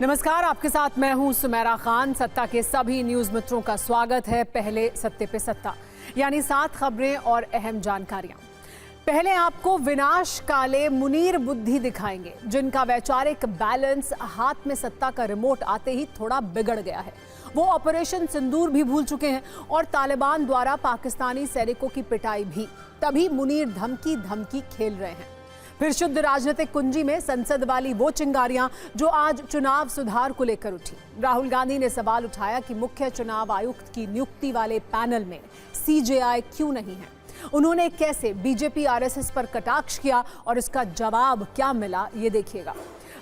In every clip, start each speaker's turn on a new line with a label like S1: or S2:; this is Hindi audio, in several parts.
S1: नमस्कार, आपके साथ मैं हूं सुमेरा खान। सत्ता के सभी न्यूज मित्रों का स्वागत है। पहले सत्ते पे सत्ता, यानी 7 खबरें और अहम जानकारियां। पहले आपको विनाश काले मुनीर बुद्धि दिखाएंगे, जिनका वैचारिक बैलेंस हाथ में सत्ता का रिमोट आते ही थोड़ा बिगड़ गया है। वो ऑपरेशन सिंदूर भी भूल चुके हैं और तालिबान द्वारा पाकिस्तानी सैनिकों की पिटाई भी। तभी मुनीर धमकी धमकी खेल रहे हैं। फिर शुद्ध राजनीतिक कुंजी में संसद वाली वो चिंगारियां जो आज चुनाव सुधार को लेकर उठी। राहुल गांधी ने सवाल उठाया कि मुख्य चुनाव आयुक्त की नियुक्ति वाले पैनल में सीजेआई क्यों नहीं है। उन्होंने कैसे बीजेपी आरएसएस पर कटाक्ष किया और इसका जवाब क्या मिला, ये देखिएगा।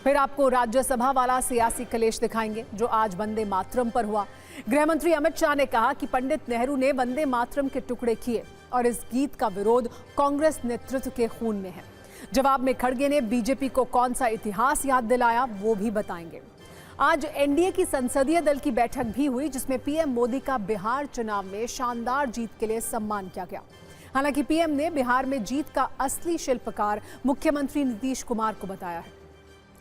S1: फिर आपको राज्यसभा वाला सियासी कलेश दिखाएंगे जो आज वंदे मातरम पर हुआ। गृह मंत्री अमित शाह ने कहा कि पंडित नेहरू ने वंदे मातरम के टुकड़े किए और इस गीत का विरोध कांग्रेस नेतृत्व के खून में है। जवाब में खड़गे ने बीजेपी को कौन सा इतिहास याद दिलाया, वो भी बताएंगे। आज एनडीए की संसदीय दल की बैठक भी हुई, जिसमें पीएम मोदी का बिहार चुनाव में शानदार जीत के लिए सम्मान किया गया। हालांकि पीएम ने बिहार में जीत का असली शिल्पकार मुख्यमंत्री नीतीश कुमार को बताया है।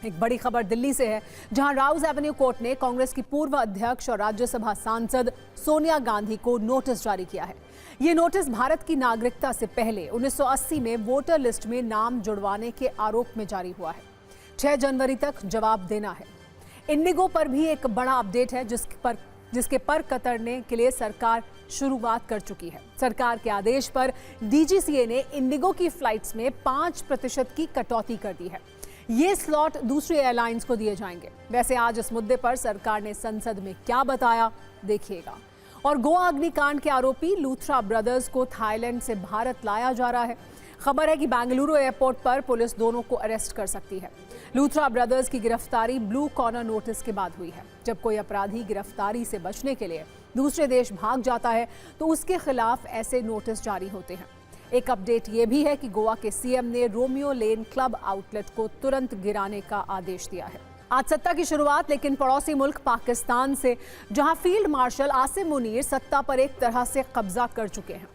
S1: एक बड़ी खबर दिल्ली से है, जहां राउज एवेन्यू कोर्ट ने कांग्रेस की पूर्व अध्यक्ष और राज्यसभा सांसद सोनिया गांधी को नोटिस जारी किया है। ये नोटिस भारत की नागरिकता से पहले 1980 में वोटर लिस्ट में नाम जुड़वाने के आरोप में जारी हुआ है। 6 जनवरी तक जवाब देना है। इंडिगो पर भी एक बड़ा अपडेट है, जिसके पर कतरने के लिए सरकार शुरुआत कर चुकी है। सरकार के आदेश पर डीजीसीए ने इंडिगो की फ्लाइट्स में 5% की कटौती कर दी है। ये स्लॉट दूसरी एयरलाइंस को दिए जाएंगे। वैसे आज इस मुद्दे पर सरकार ने संसद में क्या बताया, देखिएगा। और गोवा अग्निकांड के आरोपी लूथरा ब्रदर्स को थाईलैंड से भारत लाया जा रहा है। खबर है कि बेंगलुरु एयरपोर्ट पर पुलिस दोनों को अरेस्ट कर सकती है। लूथरा ब्रदर्स की गिरफ्तारी ब्लू कॉर्नर नोटिस के बाद हुई है। जब कोई अपराधी गिरफ्तारी से बचने के लिए दूसरे देश भाग जाता है तो उसके खिलाफ ऐसे नोटिस जारी होते हैं। एक अपडेट ये भी है कि गोवा के सीएम ने रोमियो लेन क्लब आउटलेट को तुरंत गिराने का आदेश दिया है। आज सत्ता की शुरुआत लेकिन पड़ोसी मुल्क पाकिस्तान से, जहां फील्ड मार्शल आसिम मुनीर सत्ता पर एक तरह से कब्जा कर चुके हैं।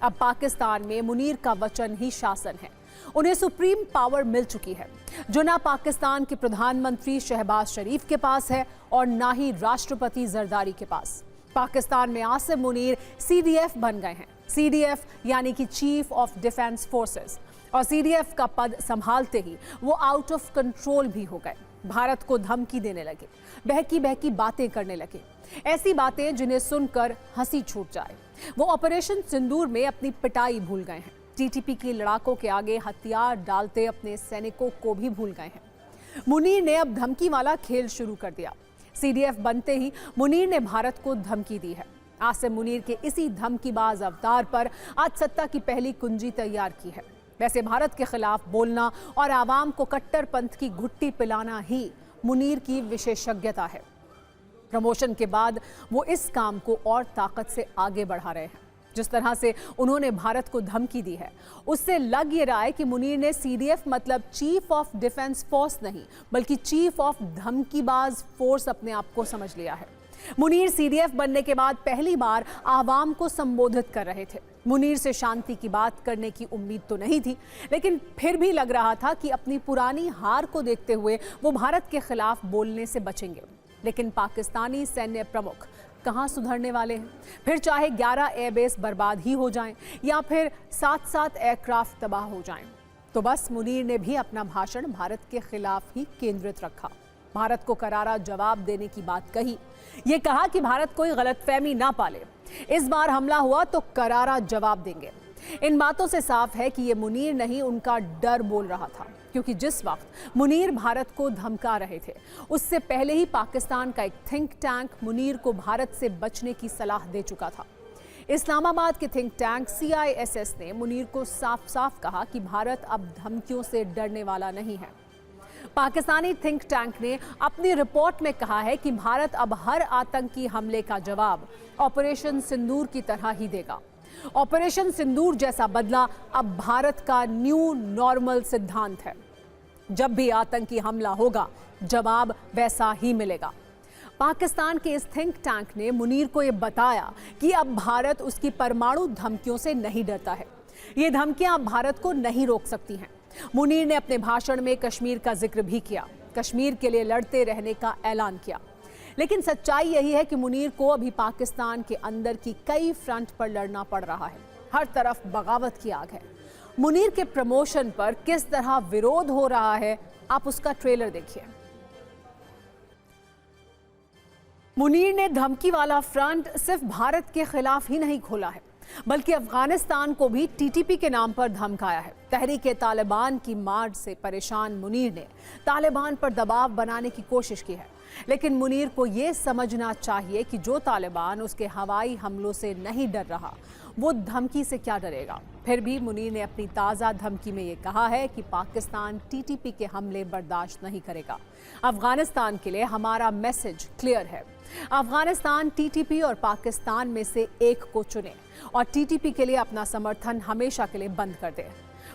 S1: अब पाकिस्तान में मुनीर का वचन ही शासन है। उन्हें सुप्रीम पावर मिल चुकी है, जो ना पाकिस्तान के प्रधानमंत्री शहबाज शरीफ के पास है और ना ही राष्ट्रपति जरदारी के पास। पाकिस्तान में आसिम मुनीर सीडीएफ बन गए हैं। सीडीएफ यानी कि चीफ ऑफ डिफेंस फोर्सेस, और सीडीएफ का पद संभालते ही वो आउट ऑफ कंट्रोल भी हो गए। भारत को धमकी देने लगे, बहकी बहकी बातें करने लगे, ऐसी बातें जिन्हें सुनकर हंसी छूट जाए। वो ऑपरेशन सिंदूर में अपनी पिटाई भूल गए हैं। टीटीपी की लड़ाकों के आगे हथियार डालते अपने सैनिकों को भी भूल गए हैं। मुनीर ने अब धमकी वाला खेल शुरू कर दिया। सीडीएफ बनते ही मुनीर ने भारत को धमकी दी है। आसिम मुनीर के इसी धमकीबाज अवतार पर आज सत्ता की पहली कुंजी तैयार की है। वैसे भारत के खिलाफ बोलना और आवाम को कट्टरपंथ की घुट्टी पिलाना ही मुनीर की विशेषज्ञता है। प्रमोशन के बाद वो इस काम को और ताकत से आगे बढ़ा रहे हैं। जिस तरह से उन्होंने भारत को धमकी दी है, उससे लग ये रहा है कि मुनीर ने सीडीएफ मतलब चीफ ऑफ डिफेंस फोर्स नहीं, बल्कि चीफ ऑफ धमकीबाज फोर्स अपने आप को समझ लिया है। मुनीर सीडीएफ बनने के बाद पहली बार आवाम को संबोधित कर रहे थे। मुनीर से शांति की बात करने की उम्मीद तो नहीं थी, लेकिन फिर भी लग रहा था कि अपनी पुरानी हार को देखते हुए वो भारत के खिलाफ बोलने से बचेंगे। लेकिन पाकिस्तानी सैन्य प्रमुख कहां सुधरने वाले हैं। फिर चाहे 11 एयरबेस बर्बाद ही हो जाएं या फिर 7-7 एयरक्राफ्ट तबाह हो जाएं, तो बस मुनीर ने भी अपना भाषण भारत के खिलाफ ही केंद्रित रखा। भारत को करारा जवाब देने की बात कही। ये कहा कि भारत कोई गलतफहमी ना पाले, इस बार हमला हुआ तो करारा जवाब देंगे। इन बातों से साफ है कि ये मुनीर नहीं, उनका डर बोल रहा था, क्योंकि जिस वक्त मुनीर भारत को धमका रहे थे, उससे पहले ही पाकिस्तान का एक थिंक टैंक मुनीर को भारत से बचने की सलाह दे चुका था। इस्लामाबाद के थिंक टैंक CISS ने मुनीर को साफ साफ कहा कि भारत अब धमकियों से डरने वाला नहीं है। पाकिस्तानी थिंक टैंक ने अपनी रिपोर्ट में कहा है कि भारत अब हर आतंकी हमले का जवाब ऑपरेशन सिंदूर की तरह ही देगा। ऑपरेशन सिंदूर जैसा बदला अब भारत का न्यू नॉर्मल सिद्धांत है। जब भी आतंकी हमला होगा, जवाब वैसा ही मिलेगा। पाकिस्तान के इस थिंक टैंक ने मुनीर को यह बताया कि अब भारत उसकी परमाणु धमकियों से नहीं डरता है। ये धमकियां भारत को नहीं रोक सकती हैं। मुनीर ने अपने भाषण में कश्मीर का जिक्र भी किया। कश्मीर के लिए लड़ते रहने का ऐलान किया। लेकिन सच्चाई यही है कि मुनीर को अभी पाकिस्तान के अंदर की कई फ्रंट पर लड़ना पड़ रहा है। हर तरफ बगावत की आग है। मुनीर के प्रमोशन पर किस तरह विरोध हो रहा है, आप उसका ट्रेलर देखिए। मुनीर ने धमकी वाला फ्रंट सिर्फ भारत के खिलाफ ही नहीं खोला है, बल्कि अफगानिस्तान को भी टीटीपी के नाम पर धमकाया है। तहरीक तालिबान की मार से परेशान मुनीर ने तालिबान पर दबाव बनाने की कोशिश की है, लेकिन मुनीर को यह समझना चाहिए कि जो तालिबान उसके हवाई हमलों से नहीं डर रहा, वो धमकी से क्या डरेगा। फिर भी मुनीर ने अपनी ताज़ा धमकी में ये कहा है कि पाकिस्तान टीटीपी के हमले बर्दाश्त नहीं करेगा। अफगानिस्तान के लिए हमारा मैसेज क्लियर है, अफगानिस्तान टीटीपी और पाकिस्तान में से एक को चुने और टीटीपी के लिए अपना समर्थन हमेशा के लिए बंद कर दे।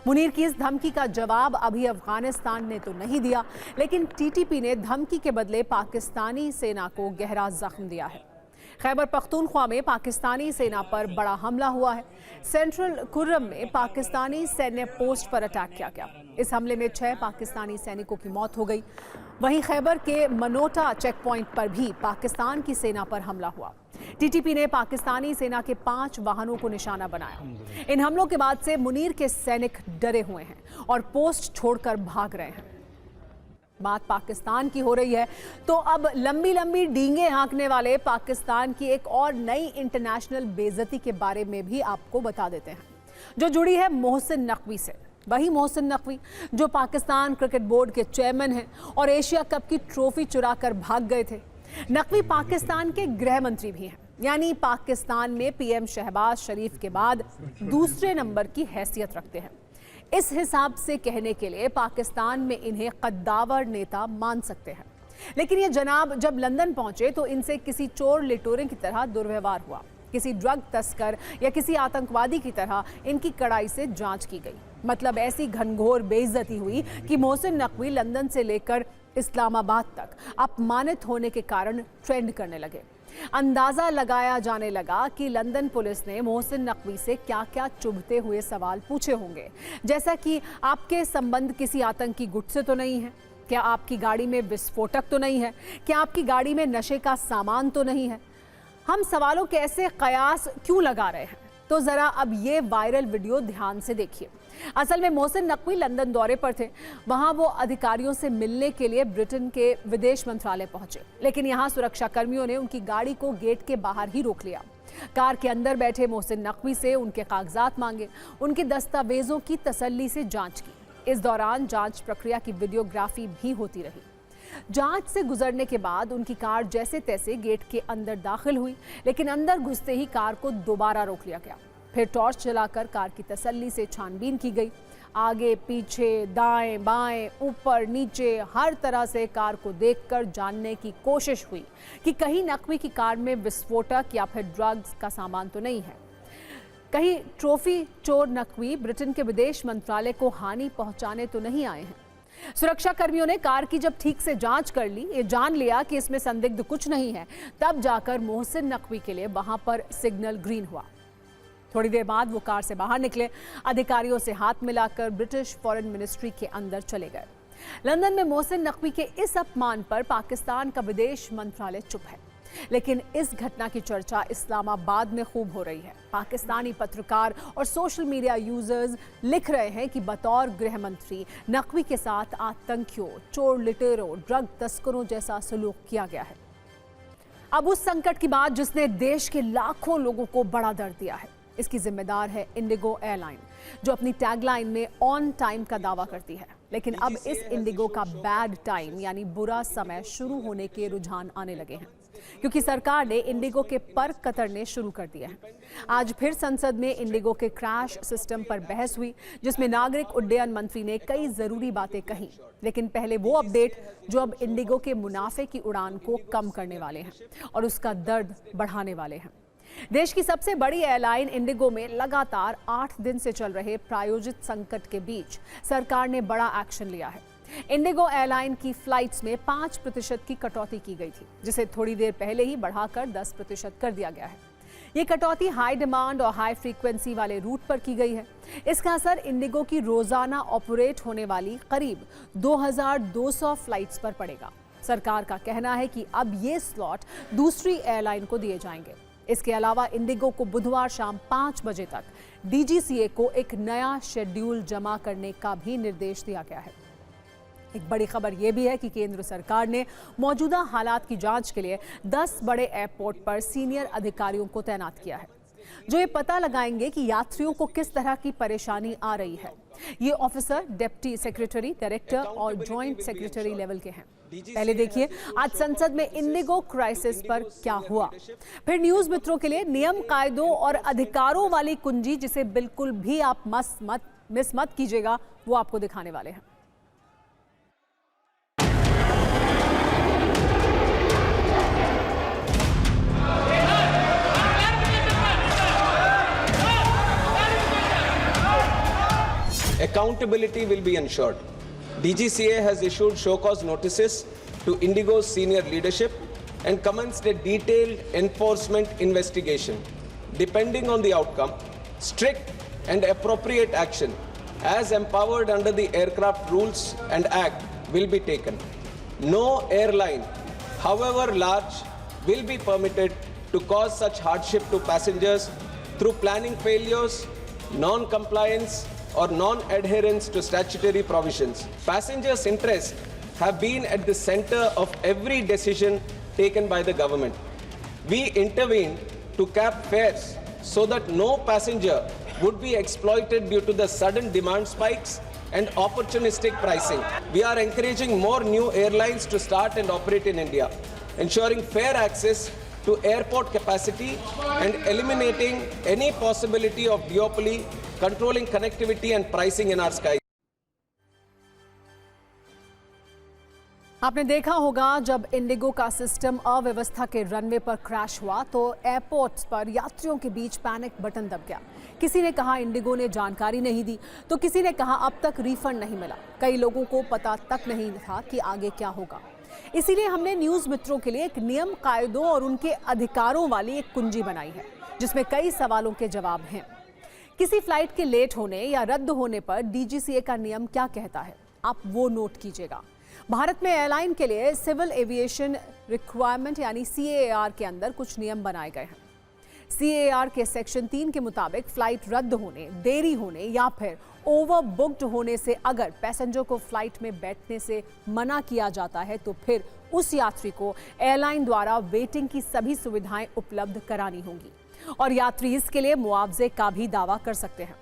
S1: मुनीर की इस धमकी का जवाब अभी अफगानिस्तान ने तो नहीं दिया, लेकिन टीटीपी ने धमकी के बदले पाकिस्तानी सेना को गहरा जख्म दिया है। खैबर पख्तूनख्वा में पाकिस्तानी सेना पर बड़ा हमला हुआ है। सेंट्रल कुर्रम में पाकिस्तानी सैन्य पोस्ट पर अटैक किया गया। इस हमले में 6 पाकिस्तानी सैनिकों की मौत हो गई। वहीं खैबर के मनोटा चेक पॉइंट पर भी पाकिस्तान की सेना पर हमला हुआ। टीटीपी ने पाकिस्तानी सेना के 5 वाहनों को निशाना बनाया। इन हमलों के बाद से मुनीर के सैनिक डरे हुए हैं और पोस्ट छोड़कर भाग रहे हैं। बात पाकिस्तान की हो रही है तो अब लंबी लंबी डींगे हाँकने वाले पाकिस्तान की एक और नई इंटरनेशनल बेइज्जती के बारे में भी आपको बता देते हैं, जो जुड़ी है मोहसिन नकवी से। वही मोहसिन नकवी जो पाकिस्तान क्रिकेट बोर्ड के चेयरमैन हैं और एशिया कप की ट्रॉफी चुरा कर भाग गए थे। नकवी पाकिस्तान के गृह मंत्री भी हैं, यानी पाकिस्तान में पीएम शहबाज शरीफ के बाद दूसरे नंबर की हैसियत रखते हैं। इस हिसाब से कहने के लिए पाकिस्तान में इन्हें कद्दावर नेता मान सकते हैं। लेकिन ये जनाब जब लंदन पहुंचे तो इनसे किसी चोर लिटोरे की तरह दुर्व्यवहार हुआ। किसी ड्रग तस्कर या किसी आतंकवादी की तरह इनकी कड़ाई से जांच की गई। मतलब ऐसी घनघोर बेइज्जती हुई कि मोहसिन नकवी लंदन से लेकर इस्लामाबाद तक अपमानित होने के कारण ट्रेंड करने लगे। अंदाजा लगाया जाने लगा कि लंदन पुलिस ने मोहसिन नकवी से क्या क्या चुभते हुए सवाल पूछे होंगे, जैसा कि आपके संबंध किसी आतंकी गुट से तो नहीं है, क्या आपकी गाड़ी में विस्फोटक तो नहीं है, क्या आपकी गाड़ी में नशे का सामान तो नहीं है। हम सवालों के ऐसे कयास क्यों लगा रहे हैं, तो जरा अब ये वायरल वीडियो ध्यान से देखिए। असल में मोहसिन नकवी लंदन दौरे पर थे। वहां वो अधिकारियों से मिलने के लिए ब्रिटेन के विदेश मंत्रालय पहुंचे, लेकिन यहां सुरक्षा कर्मियों ने उनकी गाड़ी को गेट के बाहर ही रोक लिया। कार के अंदर बैठे मोहसिन नकवी से उनके कागजात मांगे, उनके दस्तावेजों की तसल्ली से जांच की। इस दौरान जांच प्रक्रिया की वीडियोग्राफी भी होती रही। जांच से गुजरने के बाद उनकी कार जैसे तैसे गेट के अंदर दाखिल हुई, लेकिन अंदर घुसते ही कार को दोबारा रोक लिया गया। फिर टॉर्च जलाकर कार की तसल्ली से छानबीन की गई। आगे पीछे दाएं बाएं ऊपर नीचे हर तरह से कार को देखकर जानने की कोशिश हुई कि कहीं नकवी की कार में विस्फोटक या फिर ड्रग्स का सामान तो नहीं है। कहीं ट्रॉफी चोर नकवी ब्रिटेन के विदेश मंत्रालय को हानि पहुंचाने तो नहीं आए हैं। सुरक्षा कर्मियों ने कार की जब ठीक से जांच कर ली, ये जान लिया कि इसमें संदिग्ध कुछ नहीं है, तब जाकर मोहसिन नकवी के लिए वहां पर सिग्नल ग्रीन हुआ। थोड़ी देर बाद वो कार से बाहर निकले, अधिकारियों से हाथ मिलाकर ब्रिटिश फॉरेन मिनिस्ट्री के अंदर चले गए। लंदन में मोहसिन नकवी के इस अपमान पर पाकिस्तान का विदेश मंत्रालय चुप है, लेकिन इस घटना की चर्चा इस्लामाबाद में खूब हो रही है। पाकिस्तानी पत्रकार और सोशल मीडिया यूजर्स लिख रहे हैं कि बतौर गृह मंत्री नकवी के साथ आतंकियों, चोर लिटेरों, ड्रग तस्करों जैसा सलूक किया गया है। अब उस संकट की बात जिसने देश के लाखों लोगों को बड़ा दर्द दिया है, इसकी जिम्मेदार है इंडिगो एयरलाइन, जो अपनी टैगलाइन में ऑन टाइम का दावा करती है। लेकिन अब इस इंडिगो का बैड टाइम यानी बुरा समय शुरू होने के रुझान आने लगे हैं, क्योंकि सरकार ने इंडिगो के पर कतरने शुरू कर दिए हैं। आज फिर संसद में इंडिगो के क्रैश सिस्टम पर बहस हुई, जिसमें नागरिक उड्डयन मंत्री ने कई जरूरी बातें कही। लेकिन पहले वो अपडेट जो अब इंडिगो के मुनाफे की उड़ान को कम करने वाले हैं और उसका दर्द बढ़ाने वाले हैं। देश की सबसे बड़ी एयरलाइन इंडिगो में लगातार 8 दिन से चल रहे प्रायोजित संकट के बीच सरकार ने बड़ा एक्शन लिया है। इंडिगो एयरलाइन की फ्लाइट्स में 5% की कटौती की गई थी, जिसे थोड़ी देर पहले ही बढ़ाकर 10% कर दिया गया है। ये कटौती हाई डिमांड और हाई फ्रीक्वेंसी वाले रूट पर की गई है। इसका असर इंडिगो की रोजाना ऑपरेट होने वाली करीब 2200 फ्लाइट्स पर पड़ेगा। सरकार का कहना है कि अब ये स्लॉट दूसरी एयरलाइन को दिए जाएंगे। इसके अलावा इंडिगो को बुधवार शाम 5 बजे तक डीजीसीए को एक नया शेड्यूल जमा करने का भी निर्देश दिया गया है। एक बड़ी खबर यह भी है कि केंद्र सरकार ने मौजूदा हालात की जांच के लिए 10 बड़े एयरपोर्ट पर सीनियर अधिकारियों को तैनात किया है, जो ये पता लगाएंगे कि यात्रियों को किस तरह की परेशानी आ रही है। ये ऑफिसर डिप्टी सेक्रेटरी, डायरेक्टर और जॉइंट सेक्रेटरी लेवल के हैं। पहले देखिए आज संसद में इंडिगो क्राइसिस पर क्या हुआ। फिर न्यूज मित्रों के लिए नियम, कायदों और अधिकारों वाली कुंजी, जिसे बिल्कुल भी आप मिस मत कीजिएगा, वो आपको दिखाने वाले हैं।
S2: Accountability will be ensured. DGCA has issued show cause notices to Indigo's senior leadership and commenced a detailed enforcement investigation. Depending on the outcome, strict and appropriate action as empowered under the Aircraft Rules and Act will be taken. No airline, however large, will be permitted to cause such hardship to passengers through planning failures, non-compliance or non-adherence to statutory provisions. Passengers' interests have been at the center of every decision taken by the government. We intervened to cap fares so that no passenger would be exploited due to the sudden demand spikes and opportunistic pricing. We are encouraging more new airlines to start and operate in India, ensuring fair access to airport capacity and eliminating any possibility of duopoly, controlling connectivity and pricing in our skies.
S1: आपने देखा होगा जब इंडिगो का सिस्टम अव्यवस्था के रनवे पर क्रैश हुआ तो एयरपोर्ट्स पर यात्रियों के बीच पैनिक बटन दब गया। किसी ने कहा इंडिगो ने जानकारी नहीं दी, तो किसी ने कहा अब तक रिफंड नहीं मिला। कई लोगों को पता तक नहीं था कि आगे क्या होगा। इसीलिए हमने न्यूज मित्रों के लिए एक नियम, कायदों और उनके अधिकारों वाली एक कुंजी बनाई है, जिसमें कई सवालों के जवाब हैं। किसी फ्लाइट के लेट होने या रद्द होने पर डीजीसीए का नियम क्या कहता है, आप वो नोट कीजिएगा। भारत में एयरलाइन के लिए सिविल एविएशन रिक्वायरमेंट यानी CAAR के अंदर कुछ नियम बनाए गए हैं। CAAR के सेक्शन 3 के मुताबिक फ्लाइट रद्द होने, देरी होने या फिर ओवर बुक्ड होने से अगर पैसेंजर को फ्लाइट में बैठने से मना किया जाता है तो फिर उस यात्री को एयरलाइन द्वारा वेटिंग की सभी सुविधाएं उपलब्ध करानी होंगी और यात्री इसके लिए मुआवजे का भी दावा कर सकते हैं।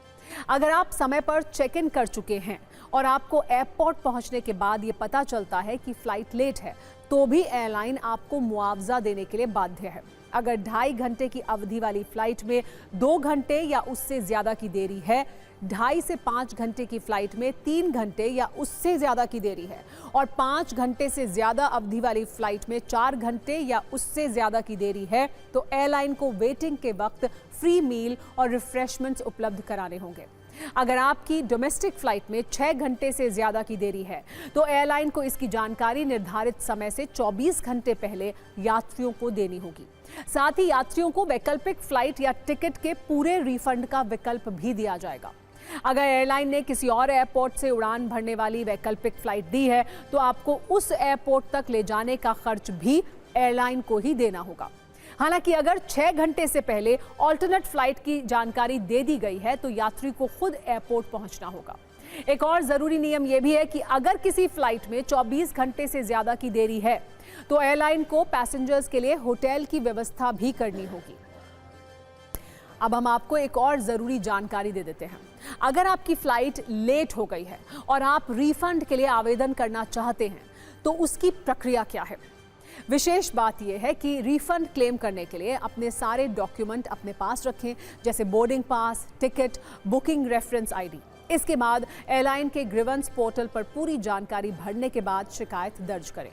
S1: अगर आप समय पर चेक इन कर चुके हैं और आपको एयरपोर्ट पहुंचने के बाद ये पता चलता है कि फ्लाइट लेट है, तो भी एयरलाइन आपको मुआवजा देने के लिए बाध्य है। अगर 2.5 घंटे की अवधि वाली फ्लाइट में 2 घंटे या उससे ज्यादा की देरी है, 2.5 से 5 घंटे की फ्लाइट में 3 घंटे या उससे ज्यादा की देरी है और 5 घंटे से ज्यादा अवधि वाली फ्लाइट में 4 घंटे या उससे ज्यादा की देरी है, तो एयरलाइन को वेटिंग के वक्त फ्री मील और रिफ्रेशमेंट्स उपलब्ध कराने होंगे। अगर आपकी डोमेस्टिक फ्लाइट में 6 घंटे से ज्यादा की देरी है, तो एयरलाइन को इसकी जानकारी निर्धारित समय से 24 घंटे पहले यात्रियों को देनी होगी। साथ ही यात्रियों को वैकल्पिक फ्लाइट या टिकट के पूरे रिफंड का विकल्प भी दिया जाएगा। अगर एयरलाइन ने किसी और एयरपोर्ट से उड़ान भरने वाली वैकल्पिक फ्लाइट दी है, तो आपको उस एयरपोर्ट तक ले जाने का खर्च भी एयरलाइन को ही देना होगा। हालांकि अगर 6 घंटे से पहले ऑल्टरनेट फ्लाइट की जानकारी दे दी गई है, तो यात्री को खुद एयरपोर्ट पहुंचना होगा। एक और जरूरी नियम यह भी है कि अगर किसी फ्लाइट में 24 घंटे से ज्यादा की देरी है, तो एयरलाइन को पैसेंजर्स के लिए होटल की व्यवस्था भी करनी होगी। अब हम आपको एक और जरूरी जानकारी दे देते हैं। अगर आपकी फ्लाइट लेट हो गई है और आप रिफंड के लिए आवेदन करना चाहते हैं, तो उसकी प्रक्रिया क्या है। विशेष बात यह है कि रिफंड क्लेम करने के लिए अपने सारे डॉक्यूमेंट अपने पास रखें, जैसे boarding pass, ticket, booking reference ID. इसके बाद एयरलाइन के ग्रीवेंस पोर्टल पर पूरी जानकारी भरने के बाद शिकायत दर्ज करें।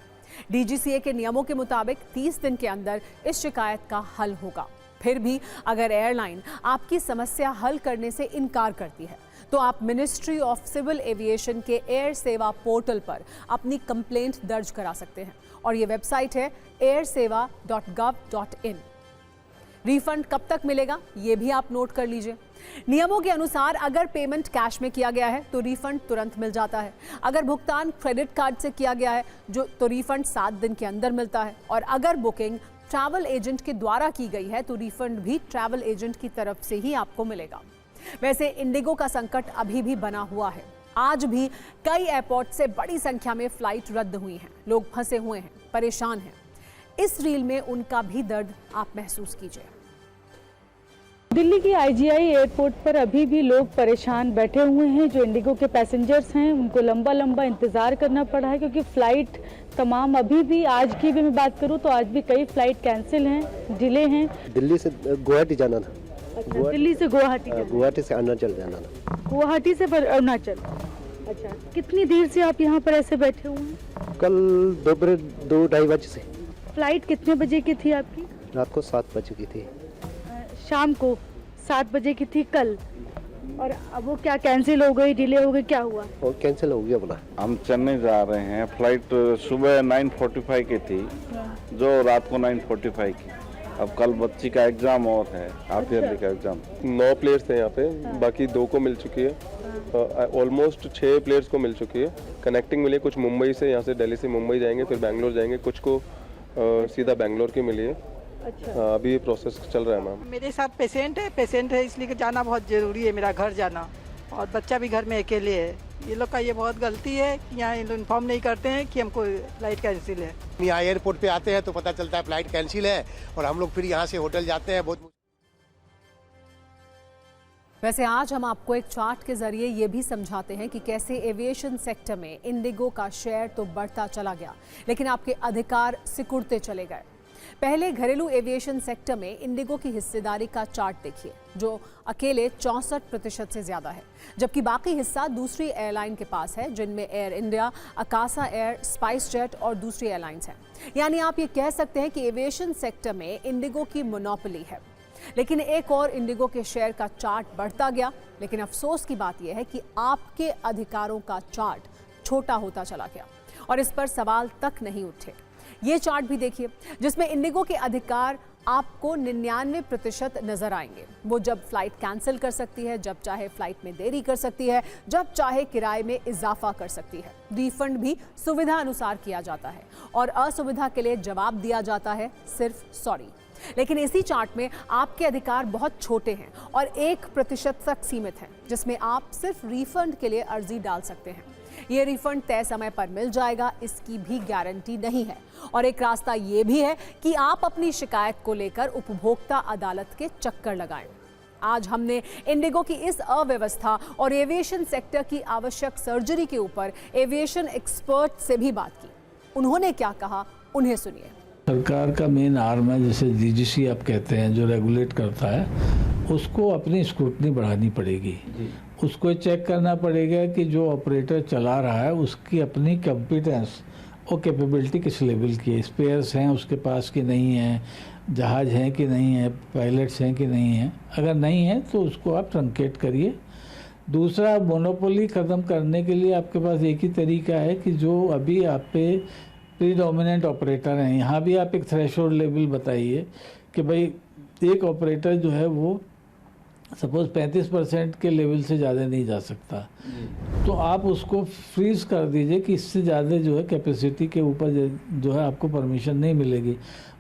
S1: डीजीसीए के नियमों के मुताबिक 30 दिन के अंदर इस शिकायत का हल होगा। फिर भी अगर एयरलाइन आपकी समस्या हल करने से इनकार करती है, तो आप मिनिस्ट्री ऑफ सिविल एविएशन के एयर सेवा पोर्टल पर अपनी कंप्लेंट दर्ज करा सकते हैं और ये वेबसाइट है airseva.gov.in। रिफंड कब तक मिलेगा ये भी आप नोट कर लीजिए। नियमों के अनुसार अगर पेमेंट कैश में किया गया है तो रिफंड तुरंत मिल जाता है। अगर भुगतान क्रेडिट कार्ड से किया गया है तो रिफंड 7 दिन के अंदर मिलता है। और अगर बुकिंग ट्रैवल एजेंट के द्वारा की गई है तो रिफंड भी ट्रैवल एजेंट की तरफ से ही आपको मिलेगा। वैसे इंडिगो का संकट अभी भी बना हुआ है। आज भी कई एयरपोर्ट से बड़ी संख्या में फ्लाइट रद्द हुई हैं। लोग फंसे हुए हैं, परेशान हैं। इस रील में उनका भी दर्द आप महसूस कीजिए।
S3: दिल्ली की आईजीआई एयरपोर्ट पर अभी भी लोग परेशान बैठे हुए हैं। जो इंडिगो के पैसेंजर्स हैं उनको लंबा लंबा इंतज़ार करना पड़ा है, क्योंकि फ़्लाइट तमाम अभी भी, आज की भी मैं बात करूं तो आज भी कई फ़्लाइट कैंसिल हैं, डिले हैं।
S4: दिल्ली से गुवाहाटी जाना था।
S3: अच्छा, दिल्ली से गुवाहाटी
S4: गुवाहाटी से अरुणाचल जाना था।
S3: गुवाहाटी से अरुणाचल। अच्छा, कितनी देर से आप यहाँ पर ऐसे बैठे हुए हैं?
S4: कल दोपहर 2-2:30 बजे से।
S3: फ़्लाइट कितने बजे की थी आपकी?
S4: रात को 7 बजे की थी।
S3: शाम को 7 बजे की थी कल, और अब वो क्या कैंसिल हो गई, डिले हो गई, क्या हुआ?
S4: और कैंसिल हो गया बोला।
S5: हम चेन्नई जा रहे हैं। फ्लाइट सुबह 9:45 की थी, जो रात को 9:45 की। अब कल बच्ची का एग्जाम और है, हाफ ईयरली का एग्जाम।
S6: 9 प्लेयर्स थे यहाँ पे, बाकी 2 को मिल चुकी है। ऑलमोस्ट 6 प्लेयर्स को मिल चुकी है। कनेक्टिंग मिली, कुछ मुंबई से, यहाँ से दिल्ली से मुंबई जाएंगे, फिर बैंगलोर जाएंगे, कुछ को सीधा बैंगलोर की मिली है।
S3: अच्छा,
S6: अभी ये प्रोसेस चल रहा है मैम।
S7: मेरे साथ पेशेंट है इसलिए जाना बहुत ज़रूरी है, मेरा घर जाना, और बच्चा भी घर में अकेले है। ये लोग का ये बहुत गलती है कि यहाँ इन्फॉर्म नहीं करते हैं कि हमको फ्लाइट कैंसिल है।
S8: यहाँ एयरपोर्ट पे आते हैं तो पता चलता है फ्लाइट कैंसिल है, और हम लोग फिर यहाँ से होटल जाते हैं। बहुत
S1: वैसे आज हम आपको एक चार्ट के जरिए ये भी समझाते हैं कि कैसे एविएशन सेक्टर में इंडिगो का शेयर तो बढ़ता चला गया, लेकिन आपके अधिकार सिकुड़ते चले गए। पहले घरेलू एविएशन सेक्टर में इंडिगो की हिस्सेदारी का चार्ट देखिए, जो अकेले 64% से ज्यादा है, जबकि बाकी हिस्सा दूसरी एयरलाइन के पास है, जिनमें air India, Akasa air, spice jet और दूसरी एयरलाइंस हैं। यानी आप ये कह सकते हैं कि एविएशन सेक्टर में इंडिगो की मोनोपोली है। लेकिन एक और इंडिगो के शेयर का चार्ट बढ़ता गया, लेकिन अफसोस की बात यह है कि आपके अधिकारों का चार्ट छोटा होता चला गया और इस पर सवाल तक नहीं उठे। ये चार्ट भी देखिए, जिसमें इंडिगो के अधिकार आपको 99% नजर आएंगे। वो जब फ्लाइट कैंसिल कर सकती है, जब चाहे फ्लाइट में देरी कर सकती है, जब चाहे किराए में इजाफा कर सकती है। रिफंड भी सुविधा अनुसार किया जाता है और असुविधा के लिए जवाब दिया जाता है सिर्फ सॉरी। लेकिन इसी चार्ट में आपके अधिकार बहुत छोटे हैं और 1% तक सीमित हैं, जिसमें आप सिर्फ रिफंड के लिए अर्जी डाल सकते हैं। ये रिफंड तय समय पर मिल जाएगा, इसकी भी गारंटी नहीं है। और एक रास्ता ये भी है कि आप अपनी शिकायत को लेकर उपभोक्ता अदालत के चक्कर लगाएं। आज हमने इंडिगो की इस अव्यवस्था और एविएशन सेक्टर की आवश्यक सर्जरी के ऊपर एविएशन एक्सपर्ट से भी बात की। उन्होंने क्या कहा, उन्हें सुनिए।
S9: सरकार का मेन आर्म है, जैसे डीजीसी आप कहते हैं, जो रेगुलेट करता है, उसको अपनी स्क्रूटनी बढ़ानी पड़ेगी। उसको चेक करना पड़ेगा कि जो ऑपरेटर चला रहा है उसकी अपनी कॉम्पिटेंस और कैपेबिलिटी किस लेवल की है। स्पेयर्स हैं उसके पास कि नहीं है, जहाज़ हैं कि नहीं है, पायलट्स हैं कि नहीं है। अगर नहीं है तो उसको आप ट्रंकेट करिए। दूसरा, मोनोपोली ख़त्म करने के लिए आपके पास एक ही तरीका है कि जो अभी आप पे प्रीडोमिनेंट ऑपरेटर हैं, यहाँ भी आप एक थ्रेशोल्ड लेवल बताइए कि भाई एक ऑपरेटर जो है वो सपोज 35% के लेवल से ज़्यादा नहीं जा सकता, तो आप उसको फ्रीज कर दीजिए कि इससे ज़्यादा जो है कैपेसिटी के ऊपर जो है आपको परमिशन नहीं मिलेगी।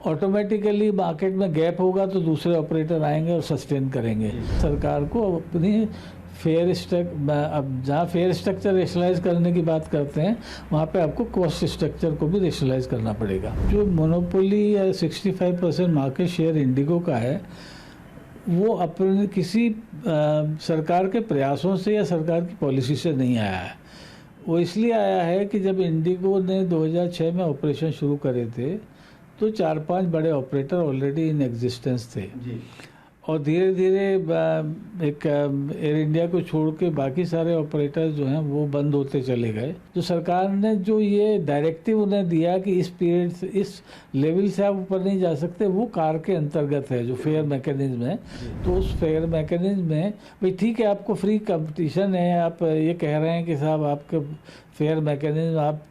S9: ऑटोमेटिकली मार्केट में गैप होगा तो दूसरे ऑपरेटर आएंगे और सस्टेन करेंगे। सरकार को अपनी फेयर अब जहाँ फेयर स्ट्रक्चर रेशनलाइज करने की बात करते हैं, वहाँ पे आपको कॉस्ट स्ट्रक्चर को भी रेशनलाइज करना पड़ेगा। जो मोनोपोली या 65% मार्केट शेयर इंडिगो का है, वो अपने किसी सरकार के प्रयासों से या सरकार की पॉलिसी से नहीं आया है। वो इसलिए आया है कि जब इंडिगो ने 2006 में ऑपरेशन शुरू करे थे तो 4-5 बड़े ऑपरेटर ऑलरेडी इन एग्जिस्टेंस थे जी। और धीरे धीरे एक एयर इंडिया को छोड़ के बाकी सारे ऑपरेटर जो हैं वो बंद होते चले गए। तो सरकार ने जो ये डायरेक्टिव उन्हें दिया कि इस पीरियड से, इस लेवल से आप ऊपर नहीं जा सकते, वो कार के अंतर्गत है, जो फेयर मैकेनिज्म है। तो उस फेयर मैकेनिज्म में भाई ठीक है, आपको फ्री कंपटीशन है, आप ये कह रहे हैं कि साहब आपके फेयर मैकेनिज्म आप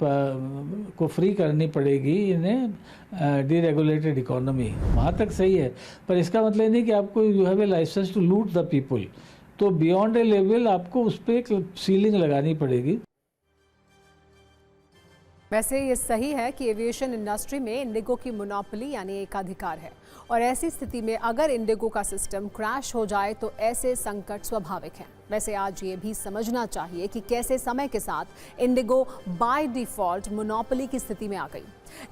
S9: को फ्री करनी पड़ेगी इन्हें डीरेगुलेटेड इकोनॉमी, वहाँ तक सही है, पर इसका मतलब नहीं कि आपको you have a licence to loot the people. तो बियॉन्ड ए लेवल आपको उस पर एक सीलिंग लगानी पड़ेगी।
S1: वैसे ये सही है कि एविएशन इंडस्ट्री में इंडिगो की मोनोपोली यानी एकाधिकार है, और ऐसी स्थिति में अगर इंडिगो का सिस्टम क्रैश हो जाए तो ऐसे संकट स्वाभाविक हैं। वैसे आज ये भी समझना चाहिए कि कैसे समय के साथ इंडिगो बाय डिफॉल्ट मोनोपोली की स्थिति में आ गई।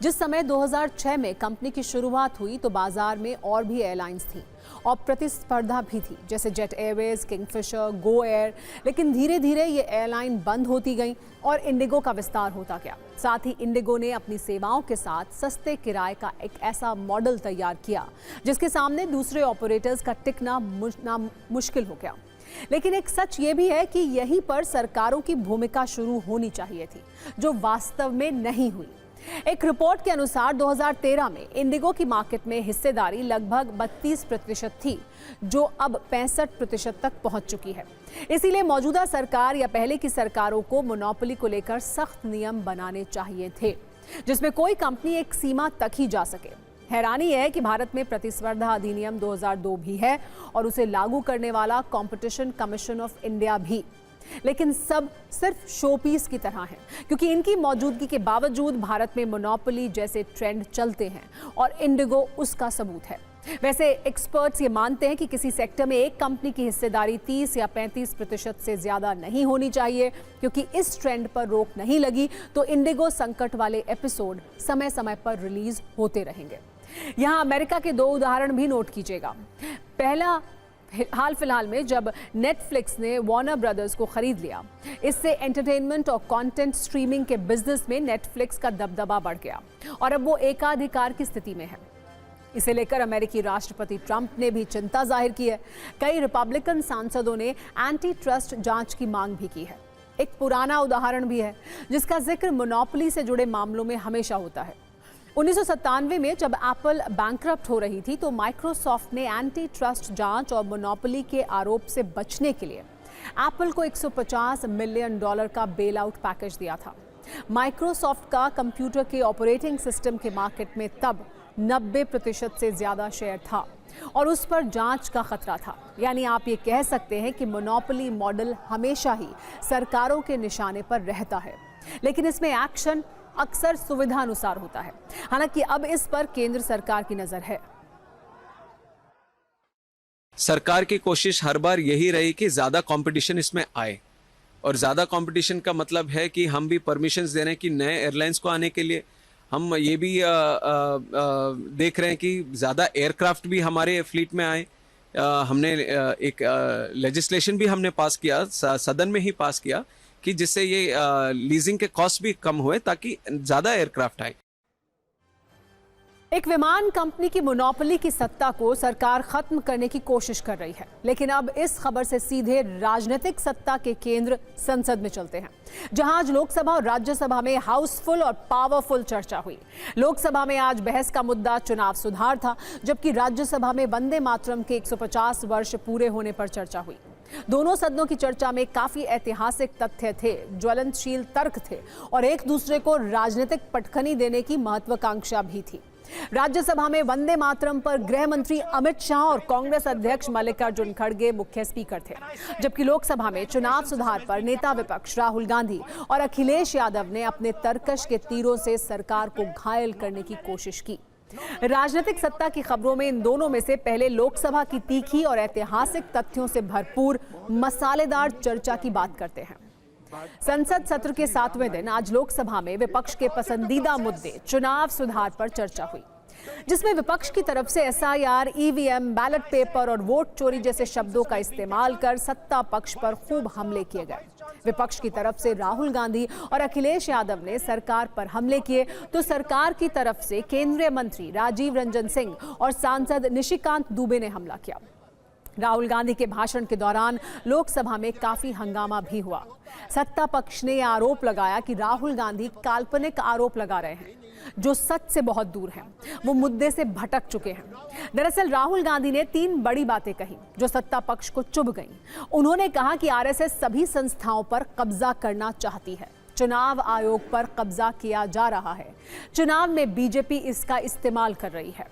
S1: जिस समय 2006 में कंपनी की शुरुआत हुई तो बाजार में और भी एयरलाइंस थी और प्रतिस्पर्धा भी थी, जैसे jet Airways, Kingfisher, Go Air. लेकिन धीरे धीरे ये एयरलाइन बंद होती गई और इंडिगो का विस्तार होता गया। साथ ही इंडिगो ने अपनी सेवाओं के साथ सस्ते किराए का एक ऐसा मॉडल तैयार किया जिसके सामने दूसरे ऑपरेटर्स का टिकना मुश्किल हो गया। लेकिन एक सच ये भी है कि यहीं पर सरकारों की भूमिका शुरू होनी चाहिए थी, जो वास्तव में नहीं हुई। एक रिपोर्ट के अनुसार 2013 में इंडिगो की मार्केट में हिस्सेदारी लगभग 32% थी, जो अब 65% तक पहुंच चुकी है। इसीलिए मौजूदा सरकार या पहले की सरकारों को मोनोपोली को लेकर सख्त नियम बनाने चाहिए थे, जिसमें कोई कंपनी एक सीमा तक ही जा सके। हैरानी है कि भारत में प्रतिस्पर्धा अधिनियम 2002 भी है और उसे लागू करने वाला कॉम्पिटिशन कमीशन ऑफ इंडिया भी, लेकिन सब सिर्फ शोपीस की तरह है, क्योंकि इनकी मौजूदगी के बावजूद भारत में मोनोपोली जैसे ट्रेंड चलते हैं और इंडिगो उसका सबूत है। वैसे एक्सपर्ट्स ये मानते हैं कि किसी सेक्टर में एक कंपनी की हिस्सेदारी 30 या 35% से ज्यादा नहीं होनी चाहिए, क्योंकि इस ट्रेंड पर रोक नहीं लगी तो इंडिगो संकट वाले एपिसोड समय समय पर रिलीज होते रहेंगे। यहाँ अमेरिका के 2 उदाहरण भी नोट कीजिएगा। पहला, हाल फिलहाल में जब नेटफ्लिक्स ने वार्नर ब्रदर्स को खरीद लिया, इससे एंटरटेनमेंट और कंटेंट स्ट्रीमिंग के बिजनेस में नेटफ्लिक्स का दबदबा बढ़ गया और अब वो एकाधिकार की स्थिति में है। इसे लेकर अमेरिकी राष्ट्रपति ट्रंप ने भी चिंता जाहिर की है। कई रिपब्लिकन सांसदों ने एंटी ट्रस्ट जांच की मांग भी की है। एक पुराना उदाहरण भी है जिसका जिक्र मोनोपोली से जुड़े मामलों में हमेशा होता है। 1997 में जब एप्पल बैंकरप्ट हो रही थी तो माइक्रोसॉफ्ट ने एंटी ट्रस्ट जांच और मोनोपोली के आरोप से बचने के लिए एप्पल को $150 मिलियन का बेल आउट पैकेज दिया था। माइक्रोसॉफ्ट का कंप्यूटर के ऑपरेटिंग सिस्टम के मार्केट में तब 90% से ज्यादा शेयर था और उस पर जांच का खतरा था। यानी आप ये कह सकते हैं कि मोनोपोली मॉडल हमेशा ही सरकारों के निशाने पर रहता है, लेकिन इसमें एक्शन अक्सर सुविधानुसार होता है। हालांकि अब इस पर केंद्र सरकार की नजर है।
S2: सरकार की कोशिश हर बार यही रही कि ज्यादा कंपटीशन इसमें आए, और ज्यादा कंपटीशन का मतलब है कि हम भी परमिशंस दे रहे हैं कि नए एयरलाइंस को आने के लिए। हम ये भी देख रहे हैं कि ज़्यादा एयरक्राफ्ट भी हमारे फ्लीट में आए। हमने एक लेजिस्लेशन भी हमने पास किया, सदन में ही पास किया, कि जिससे ये लीजिंग के कॉस्ट भी कम हुए ताकि ज़्यादा एयरक्राफ्ट आए।
S1: एक विमान कंपनी की मोनोपोली की सत्ता को सरकार खत्म करने की कोशिश कर रही है, लेकिन अब इस खबर से सीधे राजनीतिक सत्ता के केंद्र संसद में चलते हैं, जहां आज लोकसभा और राज्यसभा में हाउसफुल और पावरफुल चर्चा हुई। लोकसभा में आज बहस का मुद्दा चुनाव सुधार था, जबकि राज्यसभा में वंदे मातरम के 150 वर्ष पूरे होने पर चर्चा हुई। दोनों सदनों की चर्चा में काफी ऐतिहासिक तथ्य थे, ज्वलनशील तर्क थे और एक दूसरे को राजनीतिक पटखनी देने की महत्वाकांक्षा भी थी। राज्यसभा में वंदे मातरम पर गृह मंत्री अमित शाह और कांग्रेस अध्यक्ष मल्लिकार्जुन खड़गे मुख्य स्पीकर थे, जबकि लोकसभा में चुनाव सुधार पर नेता विपक्ष राहुल गांधी और अखिलेश यादव ने अपने तर्कश के तीरों से सरकार को घायल करने की कोशिश की। राजनीतिक सत्ता की खबरों में इन दोनों में से पहले लोकसभा की तीखी और ऐतिहासिक तथ्यों से भरपूर मसालेदार चर्चा की बात करते हैं। संसद सत्र के 7वें दिन आज लोकसभा में विपक्ष के पसंदीदा मुद्दे चुनाव सुधार पर चर्चा हुई, जिसमें विपक्ष की तरफ से एसआईआर, ईवीएम, बैलेट पेपर और वोट चोरी जैसे शब्दों का इस्तेमाल कर सत्ता पक्ष पर खूब हमले किए गए। विपक्ष की तरफ से राहुल गांधी और अखिलेश यादव ने सरकार पर हमले किए, तो सरकार की तरफ से केंद्रीय मंत्री राजीव रंजन सिंह और सांसद निशिकांत दुबे ने हमला किया। राहुल गांधी के भाषण के दौरान लोकसभा में काफी हंगामा भी हुआ। सत्ता पक्ष ने आरोप लगाया कि राहुल गांधी काल्पनिक आरोप लगा रहे हैं, जो सच से बहुत दूर हैं। वो मुद्दे से भटक चुके हैं। दरअसल राहुल गांधी ने 3 बड़ी बातें कही जो सत्ता पक्ष को चुभ गईं। उन्होंने कहा कि आरएसएस सभी संस्थाओं पर कब्जा करना चाहती है, चुनाव आयोग पर कब्जा किया जा रहा है। चुनाव में बीजेपी इसका इस्तेमाल कर रही है।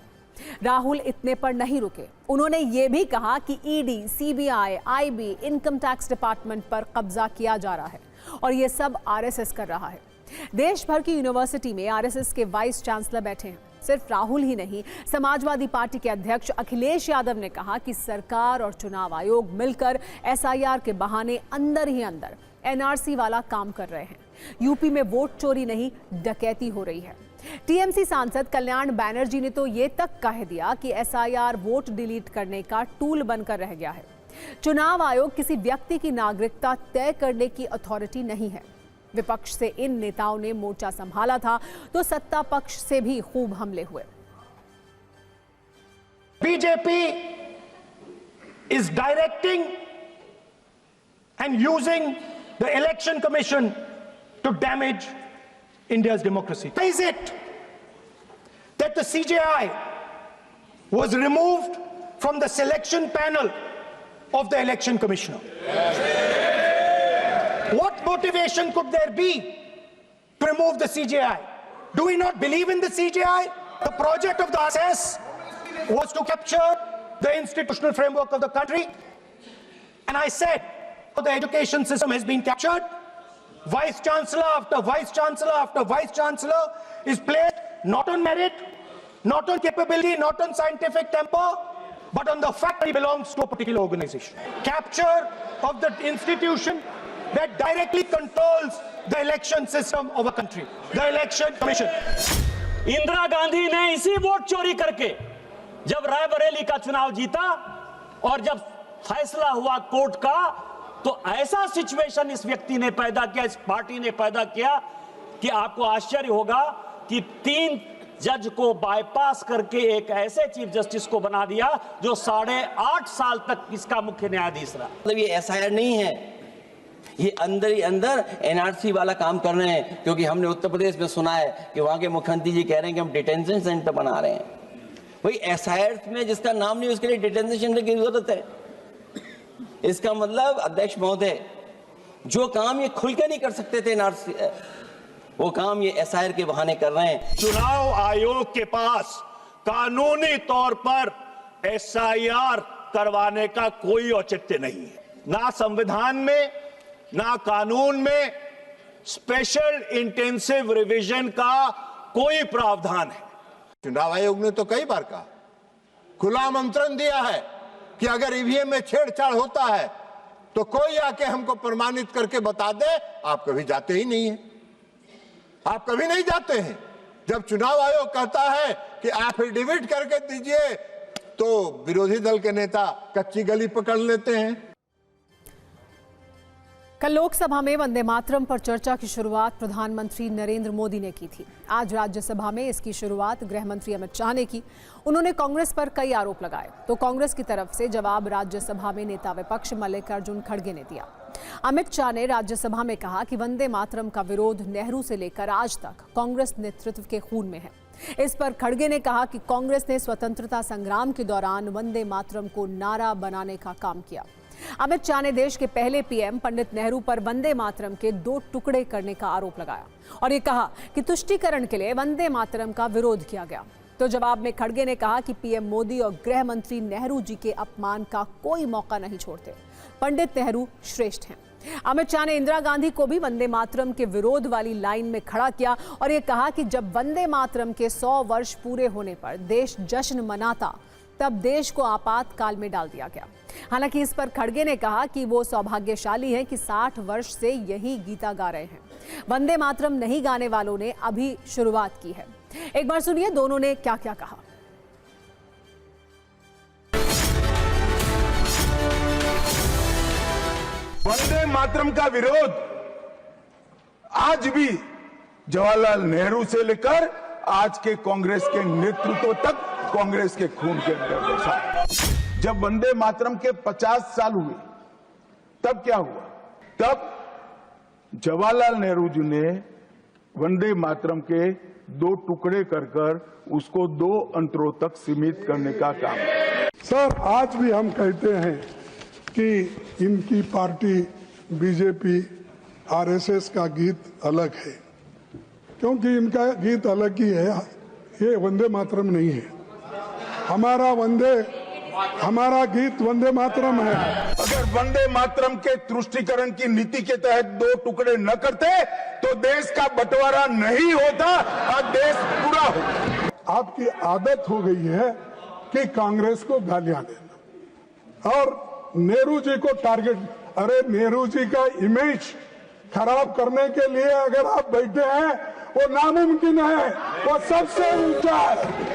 S1: राहुल इतने पर नहीं रुके, उन्होंने ये भी कहा कि ED, CBI, IB, income tax department पर कब्जा किया जा रहा है और ये सब आरएसएस कर रहा है। देश भर की यूनिवर्सिटी में आरएसएस के वाइस चांसलर बैठे हैं। सिर्फ राहुल ही नहीं, समाजवादी पार्टी के अध्यक्ष अखिलेश यादव ने कहा कि सरकार और चुनाव आयोग मिलकर एसआईआर के बहाने अंदर ही अंदर एनआरसी वाला काम कर रहे हैं। यूपी में वोट चोरी नहीं, डकैती हो रही है। टीएमसी सांसद कल्याण बैनर्जी ने तो ये तक कह दिया कि एसआईआर वोट डिलीट करने का टूल बनकर रह गया है। चुनाव आयोग किसी व्यक्ति की नागरिकता तय करने की अथॉरिटी नहीं है। विपक्ष से इन नेताओं ने मोर्चा संभाला था तो सत्ता पक्ष से भी खूब हमले हुए।
S10: BJP is directing and using the election commission to damage India's democracy. Why is it that the CJI was removed from the selection panel of the election commissioner? What motivation could there be to remove the CJI? Do we not believe in the CJI? The project of the RSS was to capture the institutional framework of the country. And I said, the education system has been captured. Vice Chancellor after Vice Chancellor after Vice Chancellor is placed not on merit, not on capability, not on scientific temper, but on the fact that he belongs to a particular organization. Capture of the institution that directly controls the election system of a country, the election commission.
S11: Indira Gandhi ने इसी वोट चोरी करके जब रायबरेली का चुनाव जीता और जब फैसला हुआ कोर्ट का, तो ऐसा सिचुएशन इस व्यक्ति ने पैदा किया, इस पार्टी ने पैदा किया कि आपको आश्चर्य होगा कि 3 जज को बाईपास करके एक ऐसे चीफ जस्टिस को बना दिया जो 8.5 साल तक इसका मुख्य न्यायाधीश रहा।
S12: मतलब ये एसआईआर नहीं है, ये अंदर ही अंदर एनआरसी वाला काम कर रहे हैं। क्योंकि हमने उत्तर प्रदेश में सुना है कि वहां के मुख्यमंत्री जी कह रहे हैं कि हम डिटेंशन सेंटर बना रहे हैं। वही एसआईआर में जिसका नाम नहीं, उसके लिए डिटेंशन सेंटर की जरूरत है। इसका मतलब अध्यक्ष महोदय, जो काम ये खुल के नहीं कर सकते थे एनआरसी, वो काम ये एसआईआर के बहाने कर रहे हैं।
S10: चुनाव आयोग के पास कानूनी तौर पर एसआईआर करवाने का कोई औचित्य नहीं है। ना संविधान में, ना कानून में स्पेशल इंटेंसिव रिवीजन का कोई प्रावधान है।
S13: चुनाव आयोग ने तो कई बार कहा, खुला आमंत्रण दिया है कि अगर ईवीएम में छेड़छाड़ होता है तो कोई आके हमको प्रमाणित करके बता दे। आप कभी जाते ही नहीं हैं, आप कभी नहीं जाते हैं। जब चुनाव आयोग कहता है कि एफिडेविट करके दीजिए, तो विरोधी दल के नेता कच्ची गली पकड़ लेते हैं।
S1: कल लोकसभा में वंदे मातरम पर चर्चा की शुरुआत प्रधानमंत्री नरेंद्र मोदी ने की थी। आज राज्यसभा में इसकी शुरुआत गृह मंत्री अमित शाह ने की। उन्होंने कांग्रेस पर कई आरोप लगाए, तो कांग्रेस की तरफ से जवाब राज्यसभा में नेता विपक्ष मल्लिकार्जुन खड़गे ने दिया। अमित शाह ने राज्यसभा में कहा कि वंदे मातरम का विरोध नेहरू से लेकर आज तक कांग्रेस नेतृत्व के खून में है। इस पर खड़गे ने कहा कि कांग्रेस ने स्वतंत्रता संग्राम के दौरान वंदे मातरम को नारा बनाने का काम किया। अमित शाह ने देश के पहले पीएम पंडित नेहरू पर वंदे मातरम के 2 टुकड़े करने का आरोप लगाया और ये कहा कि तुष्टीकरण के लिए वंदे मातरम का विरोध किया गया। तो जवाब में खड़गे ने कहा कि पीएम मोदी और गृह मंत्री नेहरू जी के अपमान का कोई मौका नहीं छोड़ते। पंडित नेहरू श्रेष्ठ हैं। अमित शाह ने इंदिरा गांधी को भी वंदे मातरम के विरोध वाली लाइन में खड़ा किया और ये कहा कि जब वंदे मातरम के 100 वर्ष पूरे होने पर देश जश्न मनाता, तब देश को आपातकाल में डाल दिया गया। हालांकि इस पर खड़गे ने कहा कि वो सौभाग्यशाली हैं कि 60 वर्ष से यही गीता गा रहे हैं। वंदे मातरम नहीं गाने वालों ने अभी शुरुआत की है। एक बार सुनिए दोनों ने क्या क्या कहा।
S14: वंदे मातरम का विरोध आज भी जवाहरलाल नेहरू से लेकर आज के कांग्रेस के नेतृत्व तक कांग्रेस के खून के अंदर बसा है। जब वंदे मातरम के 50 साल हुए, तब क्या हुआ? तब जवाहरलाल नेहरू जी ने वंदे मातरम के 2 टुकड़े कर उसको 2 अंतरों तक सीमित करने का काम किया।
S15: सर, आज भी हम कहते हैं कि इनकी पार्टी बीजेपी
S14: आरएसएस का गीत अलग है, क्योंकि इनका गीत अलग ही है। ये वंदे मातरम नहीं है। हमारा गीत वंदे मातरम है। अगर वंदे मातरम के तुष्टीकरण की नीति के तहत 2 टुकड़े न करते तो देश का बंटवारा नहीं होता और देश पूरा होता। आपकी आदत हो गई है कि कांग्रेस को गालियां देना और नेहरू जी को टारगेट। अरे नेहरू जी का इमेज खराब करने के लिए अगर आप बैठे हैं, वो नामुमकिन है, वो सबसे ऊंचा है।